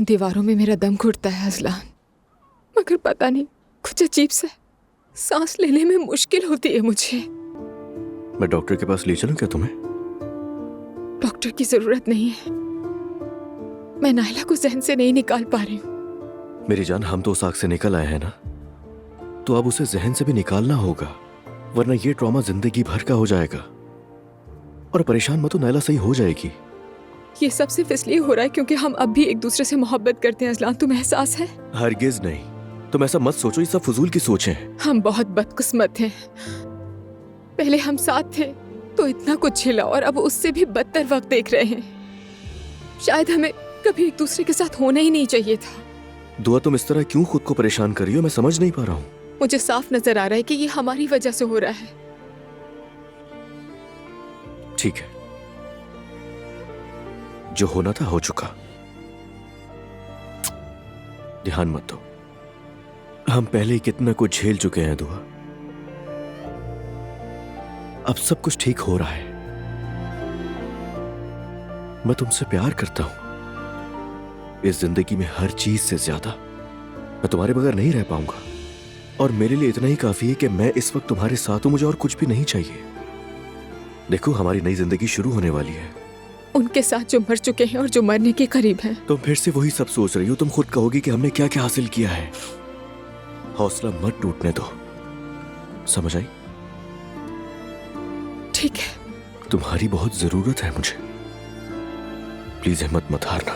इन दीवारों में मेरा दम घुटता है अज़लान, मगर पता नहीं कुछ अजीब सा सांस लेने में मुश्किल होती है मुझे। मैं डॉक्टर के पास ले चलूं क्या तुम्हें? डॉक्टर की जरूरत नहीं है, मैं नायला को जहन से नहीं निकाल पा रही हूँ। मेरी जान, हम तो उस आग से निकल आए हैं ना, तो अब उसे जहन से भी निकालना होगा, वरना ये ट्रॉमा जिंदगी भर का हो जाएगा। और परेशान मत हो, नायला सही हो जाएगी। ये सब सिर्फ इसलिए हो रहा है क्योंकि हम अब भी एक दूसरे से मोहब्बत करते हैं अज़लान, तुम्हें एहसास है? हरगिज नहीं, तुम ऐसा मत सोचो, ये सब फजूल की सोचें हैं। हम बहुत बदकिस्मत हैं। पहले हम साथ थे तो इतना कुछ झेला और अब उससे भी बदतर वक्त देख रहे हैं। शायद हमें कभी एक दूसरे के साथ होना ही नहीं चाहिए था। दुआ, तुम इस तरह क्यों खुद को परेशान कर रही हो? मैं समझ नहीं पा रहा हूँ। मुझे साफ नजर आ रहा है कि ये हमारी वजह से हो रहा है। ठीक है, जो होना था हो चुका, ध्यान मत दो। हम पहले ही कितना कुछ झेल चुके हैं दुआ, अब सब कुछ ठीक हो रहा है। मैं तुमसे प्यार करता हूं, इस जिंदगी में हर चीज से ज्यादा मैं तुम्हारे बगैर नहीं रह पाऊंगा, और मेरे लिए इतना ही काफी है कि मैं इस वक्त तुम्हारे साथ हूं, मुझे और कुछ भी नहीं चाहिए। देखो, हमारी नई जिंदगी शुरू होने वाली है। उनके साथ जो मर चुके हैं और जो मरने के करीब हैं। तुम फिर से वही सब सोच रही हो। तुम खुद कहोगी कि हमने क्या क्या हासिल किया है। हौसला मत टूटने दो, समझ आई? ठीक है। तुम्हारी बहुत जरूरत है मुझे, प्लीज हिम्मत मत हारना।